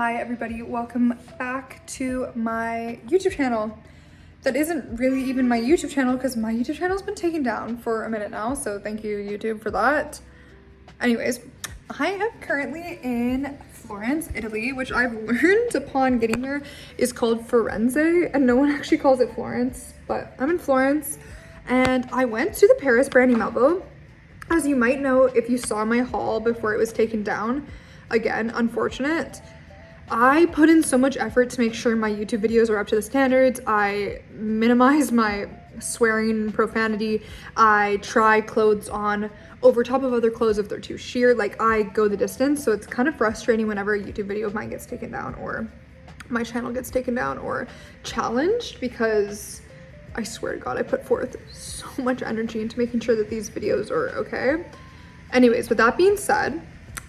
Hi everybody, welcome back to my YouTube channel. That isn't really even my YouTube channel because my YouTube channel's been taken down for a minute now, so thank you YouTube for that. Anyways, I am currently in Florence, Italy, which I've learned upon getting there is called Firenze, and no one actually calls it Florence, but I'm in Florence. And I went to the Paris Brandy Melville. As you might know if you saw my haul before it was taken down, again, unfortunate. I put in so much effort to make sure my YouTube videos are up to the standards. I minimize my swearing and profanity. I try clothes on over top of other clothes if they're too sheer. Like, I go the distance, so it's kind of frustrating whenever a YouTube video of mine gets taken down or my channel gets taken down or challenged, because I swear to God, I put forth so much energy into making sure that these videos are okay. Anyways, with that being said,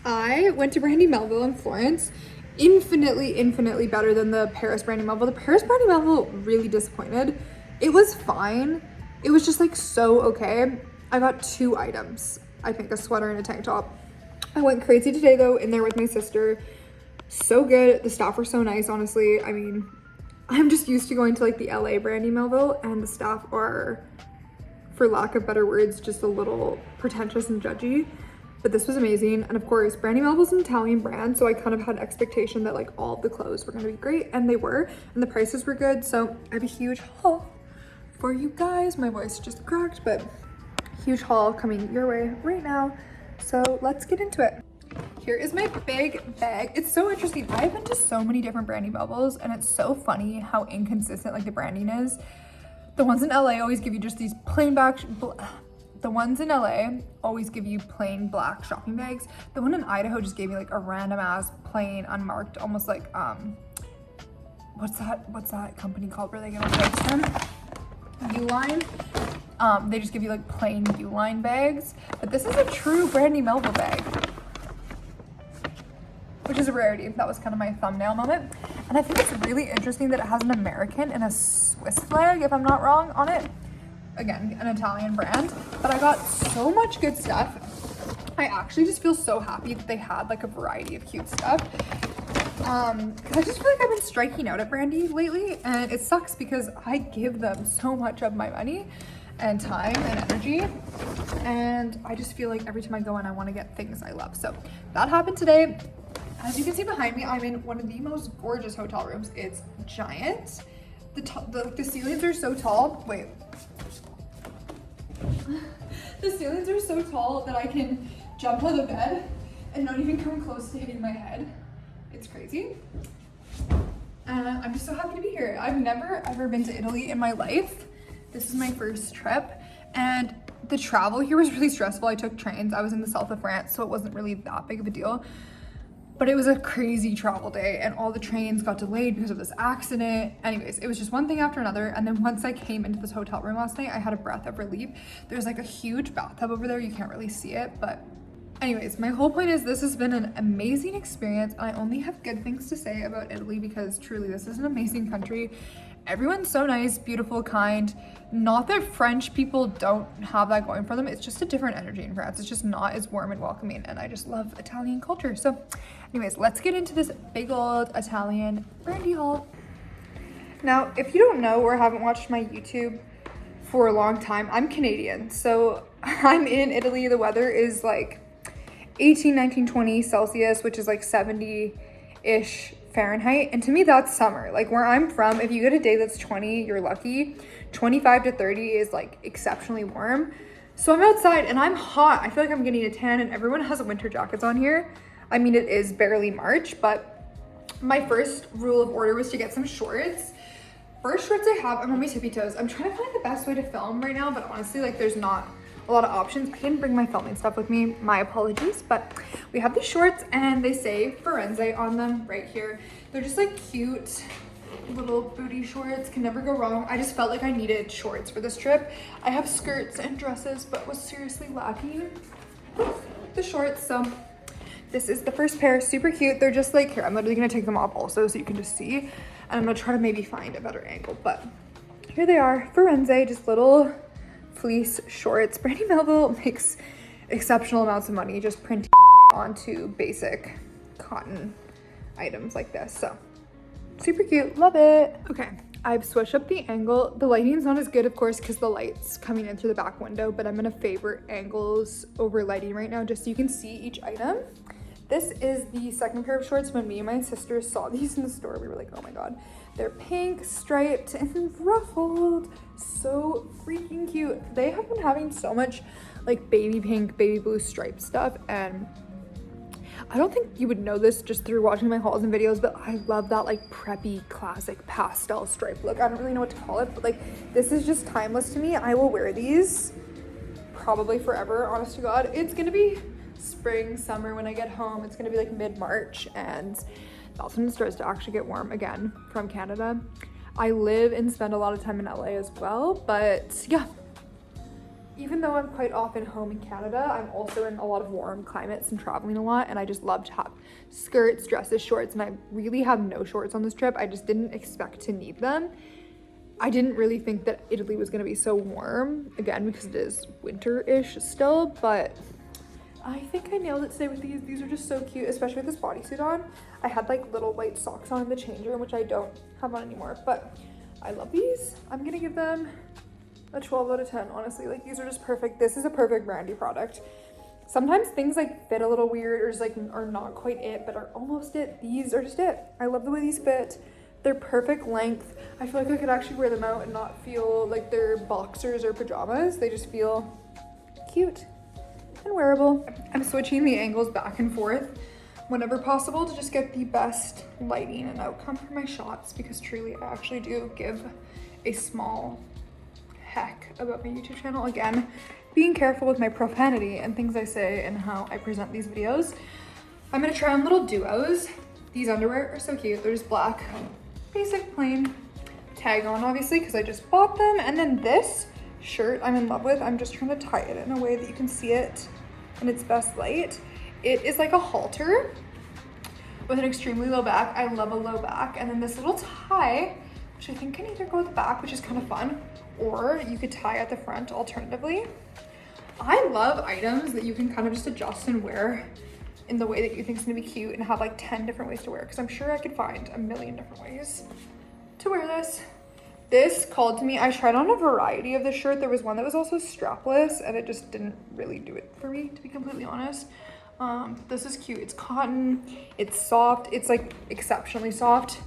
I went to Brandy Melville in Florence. Infinitely better than the Paris Brandy Melville. The Paris Brandy Melville really disappointed. It was fine. It was just like so okay. I got 2 items. I think a sweater and a tank top. I went crazy today though, in there with my sister. So good. The staff were so nice, honestly. I mean, I'm just used to going to like the LA Brandy Melville, and the staff are, for lack of better words, just a little pretentious and judgy. But this was amazing. And of course, Brandy Melville's an Italian brand, so I kind of had expectation that like all of the clothes were gonna be great, and they were, and the prices were good. So I have a huge haul for you guys. My voice just cracked, but huge haul coming your way right now. So let's get into it. Here is my big bag. It's so interesting. I've been to so many different Brandy Melvilles, and it's so funny how inconsistent like the branding is. The ones in LA always give you just these plain the ones in LA always give you plain black shopping bags. The one in Idaho just gave me like a random ass plain unmarked, almost like what's that company called where they get on bags from? Uline. They just give you like plain Uline bags, but this is a true Brandy Melville bag, which is a rarity. That was kind of my thumbnail moment. And I think it's really interesting that it has an American and a Swiss flag, if I'm not wrong, on it. Again, an Italian brand, but I got so much good stuff. I actually just feel so happy that they had like a variety of cute stuff. Because I just feel like I've been striking out at Brandy lately, and it sucks because I give them so much of my money and time and energy, and I just feel like every time I go in, I want to get things I love. So that happened today. As you can see behind me, I'm in one of the most gorgeous hotel rooms. It's giant. The ceilings are so tall. Wait. The ceilings are so tall that I can jump on the bed and not even come close to hitting my head. It's crazy. I'm just so happy to be here. I've never ever been to Italy in my life. This is my first trip, and the travel here was really stressful. I took trains. I was in the south of France, so it wasn't really that big of a deal. But it was a crazy travel day, and all the trains got delayed because of this accident. Anyways, it was just one thing after another. And then once I came into this hotel room last night, I had a breath of relief. There's like a huge bathtub over there. You can't really see it, but anyways, my whole point is this has been an amazing experience. And I only have good things to say about Italy because truly this is an amazing country. Everyone's so nice, beautiful, kind. Not that French people don't have that going for them. It's just a different energy in France. It's just not as warm and welcoming, and I just love Italian culture. So anyways, let's get into this big old Italian brandy haul. Now, if you don't know or haven't watched my YouTube for a long time, I'm Canadian. So I'm in Italy. The weather is like 18, 19, 20 Celsius, which is like 70-ish Fahrenheit, and to me that's summer. Like where I'm from, if you get a day that's 20, you're lucky. 25 to 30 is like exceptionally warm. So I'm outside and I'm hot. I feel like I'm getting a tan, and everyone has winter jackets on here. I mean, it is barely March, but my first rule of order was to get some shorts. First shorts I have, I'm on my tippy toes. I'm trying to find the best way to film right now, but honestly, like there's not a lot of options. I didn't bring my filming stuff with me, my apologies, but we have these shorts and they say Firenze on them right here. They're just like cute little booty shorts, can never go wrong. I just felt like I needed shorts for this trip. I have skirts and dresses, but was seriously lacking the shorts. So this is the first pair, super cute. They're just like, here, I'm literally gonna take them off also so you can just see, and I'm gonna try to maybe find a better angle, but here they are, Firenze, just little fleece shorts. Brandy Melville makes exceptional amounts of money just printing onto basic cotton items like this. So super cute, love it. Okay, I've switched up the angle. The lighting's not as good, of course, because the light's coming in through the back window, but I'm gonna favor angles over lighting right now just so you can see each item. This is the second pair of shorts. When me and my sister saw these in the store, we were like, oh my God. They're pink, striped, and ruffled. So freaking cute. They have been having so much like baby pink, baby blue striped stuff, and I don't think you would know this just through watching my hauls and videos, but I love that like preppy classic pastel stripe look. I don't really know what to call it, but like this is just timeless to me. I will wear these probably forever, honest to God. It's gonna be spring, summer when I get home. It's gonna be like mid-March, and that's when it starts to actually get warm again from Canada. I live and spend a lot of time in LA as well, but yeah, even though I'm quite often home in Canada, I'm also in a lot of warm climates and traveling a lot, and I just love to have skirts, dresses, shorts, and I really have no shorts on this trip. I just didn't expect to need them. I didn't really think that Italy was gonna be so warm, again, because it is winter-ish still, but I think I nailed it today with these. These are just so cute, especially with this bodysuit on. I had like little white socks on in the change room, which I don't have on anymore, but I love these. I'm gonna give them a 12 out of 10, honestly. Like, these are just perfect. This is a perfect Brandy product. Sometimes things like fit a little weird or just like are not quite it, but are almost it. These are just it. I love the way these fit. They're perfect length. I feel like I could actually wear them out and not feel like they're boxers or pajamas. They just feel cute and wearable. I'm switching the angles back and forth whenever possible to just get the best lighting and outcome for my shots, because truly I actually do give a small heck about my YouTube channel. Again, being careful with my profanity and things I say and how I present these videos. I'm gonna try on little duos. These underwear are so cute. They're just black, basic, plain, tag on obviously because I just bought them. And then this shirt I'm in love with. I'm just trying to tie it in a way that you can see it in its best light. It is like a halter with an extremely low back. I love a low back. And then this little tie, which I think can either go at the back, which is kind of fun, or you could tie at the front alternatively. I love items that you can kind of just adjust and wear in the way that you think is gonna be cute and have like 10 different ways to wear, because I'm sure I could find a million different ways to wear this. This called to me. I tried on a variety of this shirt. There was one that was also strapless and it just didn't really do it for me, to be completely honest. This is cute. It's cotton, it's soft, it's like exceptionally soft.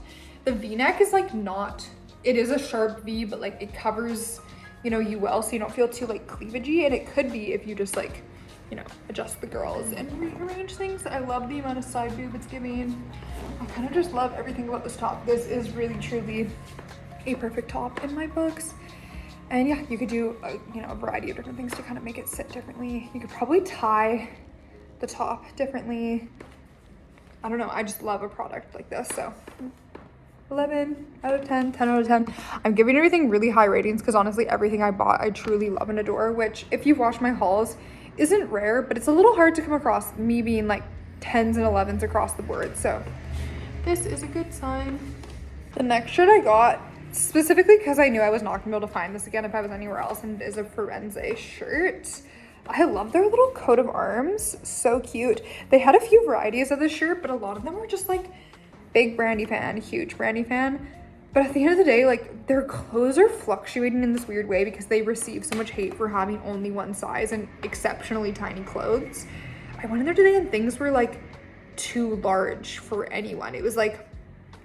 The V-neck is like not, it is a sharp V, but like it covers, you know, you well, so you don't feel too like cleavagey, and it could be if you just like, you know, adjust the girls and rearrange things. I love the amount of side boob it's giving. I kind of just love everything about this top. This is really truly a perfect top in my books. And yeah, you could do you know, a variety of different things to kind of make it sit differently. You could probably tie the top differently. I don't know, I just love a product like this. So 11 out of 10, 10 out of 10. I'm giving everything really high ratings because honestly everything I bought I truly love and adore, which if you've watched my hauls isn't rare, but it's a little hard to come across me being like 10s and 11s across the board. So this is a good sign. The next shirt I got specifically because I knew I was not gonna be able to find this again if I was anywhere else, and it is a Firenze shirt. I love their little coat of arms, so cute. They had a few varieties of this shirt, but a lot of them were just like big Brandy fan, huge Brandy fan. But at the end of the day, like their clothes are fluctuating in this weird way because they receive so much hate for having only one size and exceptionally tiny clothes. I went in there today and things were like too large for anyone. It was like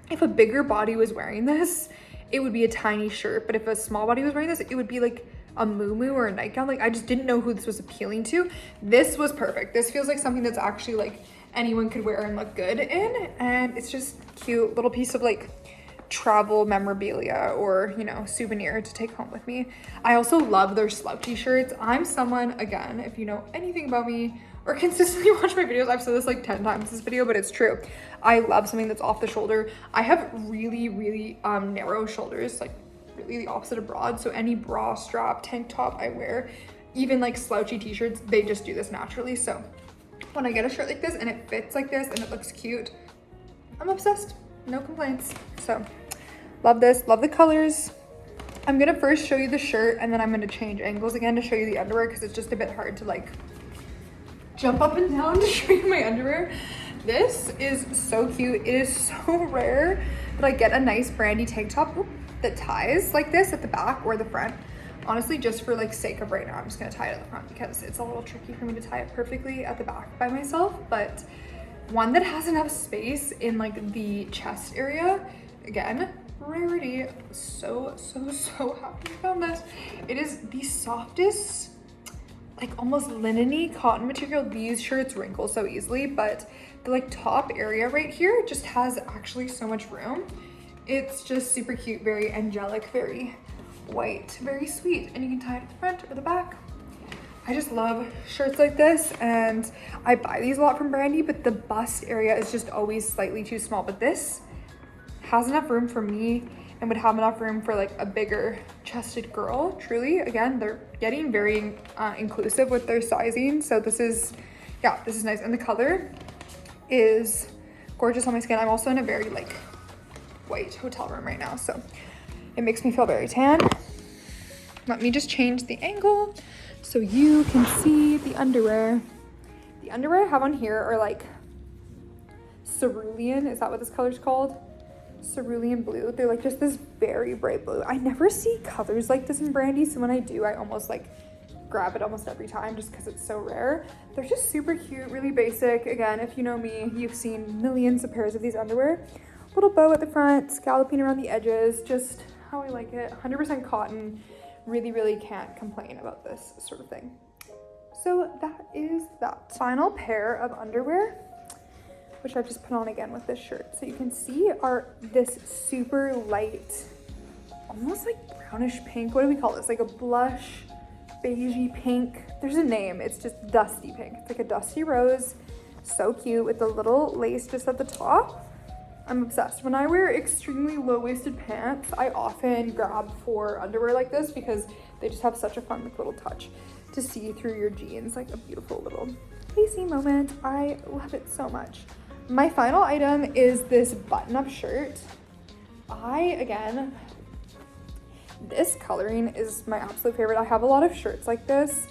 if a bigger body was wearing this, it would be a tiny shirt, but if a small body was wearing this, it would be like a muumuu or a nightgown. Like I just didn't know who this was appealing to. This was perfect. This feels like something that's actually like anyone could wear and look good in, and it's just cute little piece of like travel memorabilia or, you know, souvenir to take home with me. I also love their slouchy shirts. I'm someone, again, if you know anything about me or consistently watch my videos, I've said this like 10 times this video, but it's true. I love something that's off the shoulder. I have really narrow shoulders, like really the opposite of broad. So any bra strap, tank top I wear, even like slouchy t-shirts, they just do this naturally. So when I get a shirt like this and it fits like this and it looks cute, I'm obsessed, no complaints. So love this, love the colors. I'm gonna first show you the shirt and then I'm gonna change angles again to show you the underwear because it's just a bit hard to like jump up and down to show you my underwear. This is so cute. It is so rare that I get a nice Brandy tank top that ties like this at the back or the front. Honestly, just for like sake of right now, I'm just gonna tie it at the front because it's a little tricky for me to tie it perfectly at the back by myself, but one that has enough space in like the chest area. Again, rarity. So happy I found this. It is the softest, like almost linen-y cotton material. These shirts wrinkle so easily, but the like top area right here just has actually so much room. It's just super cute, very angelic, very white, very sweet, and you can tie it at the front or the back. I just love shirts like this, and I buy these a lot from Brandy, but the bust area is just always slightly too small. But this has enough room for me and would have enough room for like a bigger chested girl. Truly, again, they're getting very inclusive with their sizing. So this is nice. And the color is gorgeous on my skin. I'm also in a very like white hotel room right now, so it makes me feel very tan. Let me just change the angle so you can see the underwear. The underwear I have on here are like cerulean. Is that what this color's called? Cerulean blue. They're like just this very bright blue. I never see colors like this in Brandy, so when I do, I almost like grab it almost every time just because it's so rare. They're just super cute, really basic. Again, if you know me, you've seen millions of pairs of these underwear. Little bow at the front, scalloping around the edges, just how I like it. 100% cotton. Really can't complain about this sort of thing. So that is that. Final pair of underwear, which I've just put on again with this shirt. So you can see are this super light, almost like brownish pink. What do we call this? Like a blush, beigey pink. There's a name. It's just dusty pink. It's like a dusty rose. So cute with the little lace just at the top. I'm obsessed. When I wear extremely low-waisted pants, I often grab for underwear like this because they just have such a fun like, little touch to see through your jeans, like a beautiful little lacy moment. I love it so much. My final item is this button-up shirt. This coloring is my absolute favorite. I have a lot of shirts like this,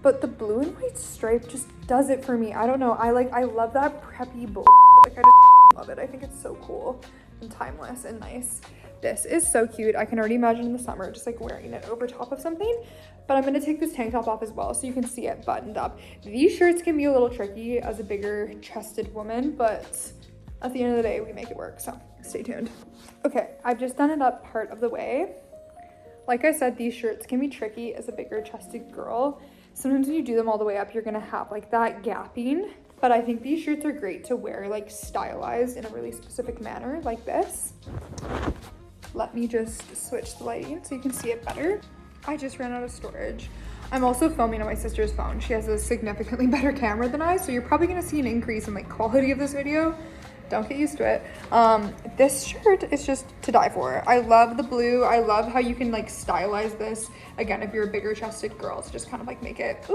but the blue and white stripe just does it for me. I don't know. I love that preppy bull. Like I just love it. I think it's so cool and timeless and nice. This is so cute. I can already imagine in the summer just like wearing it over top of something, but I'm gonna take this tank top off as well so you can see it buttoned up. These shirts can be a little tricky as a bigger chested woman, but at the end of the day, we make it work, so stay tuned. Okay, I've just done it up part of the way. Like I said, these shirts can be tricky as a bigger chested girl. Sometimes when you do them all the way up, you're gonna have like that gapping. But I think these shirts are great to wear like stylized in a really specific manner like this. Let me just switch the lighting so you can see it better. I just ran out of storage. I'm also filming on my sister's phone. She has a significantly better camera than I, so you're probably gonna see an increase in like quality of this video. Don't get used to it. This shirt is just to die for. I love the blue. I love how you can like stylize this. Again, if you're a bigger chested girl, to just kind of like make it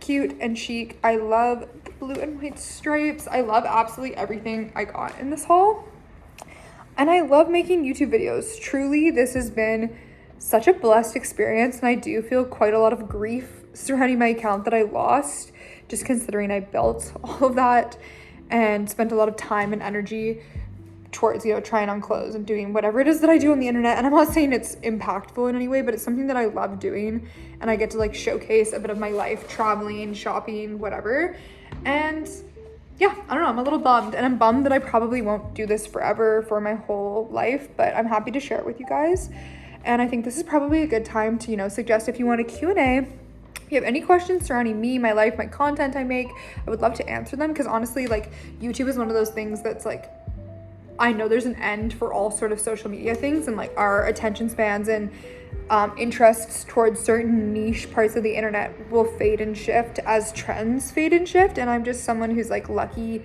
cute and chic. I love the blue and white stripes. I love absolutely everything I got in this haul. And I love making YouTube videos. Truly, this has been such a blessed experience, and I do feel quite a lot of grief surrounding my account that I lost, just considering I built all of that and spent a lot of time and energy towards, you know, trying on clothes and doing whatever it is that I do on the internet. And I'm not saying it's impactful in any way, but it's something that I love doing, and I get to like showcase a bit of my life, traveling, shopping, whatever. And yeah, I don't know, I'm a little bummed, and I'm bummed that I probably won't do this forever for my whole life, but I'm happy to share it with you guys. And I think this is probably a good time to, you know, suggest if you want a Q&A, if you have any questions surrounding me, my life, my content I make, I would love to answer them, because honestly, like, YouTube is one of those things that's like, I know there's an end for all sort of social media things, and like our attention spans and interests towards certain niche parts of the internet will fade and shift as trends fade and shift. And I'm just someone who's like lucky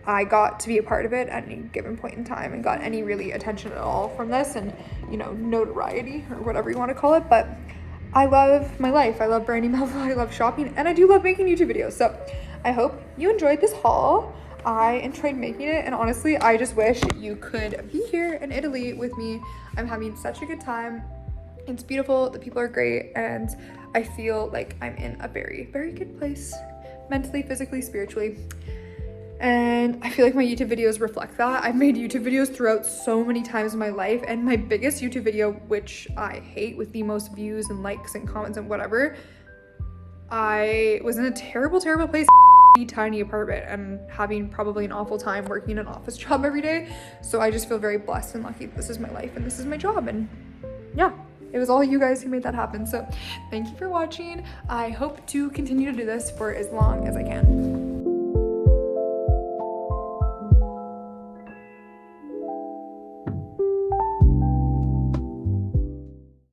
I got to be a part of it at any given point in time and got any really attention at all from this, and, you know, notoriety or whatever you want to call it. But I love my life. I love Brandy Melville. I love shopping, and I do love making YouTube videos. So I hope you enjoyed this haul. I enjoyed making it, and honestly, I just wish you could be here in Italy with me. I'm having such a good time. It's beautiful, the people are great, and I feel like I'm in a very, very good place, mentally, physically, spiritually. And I feel like my YouTube videos reflect that. I've made YouTube videos throughout so many times in my life, and my biggest YouTube video, which I hate, with the most views and likes and comments and whatever, I was in a terrible place, tiny apartment, and having probably an awful time working an office job every day. So I just feel very blessed and lucky that this is my life and this is my job. And yeah, it was all you guys who made that happen. So thank you for watching. I hope to continue to do this for as long as I can.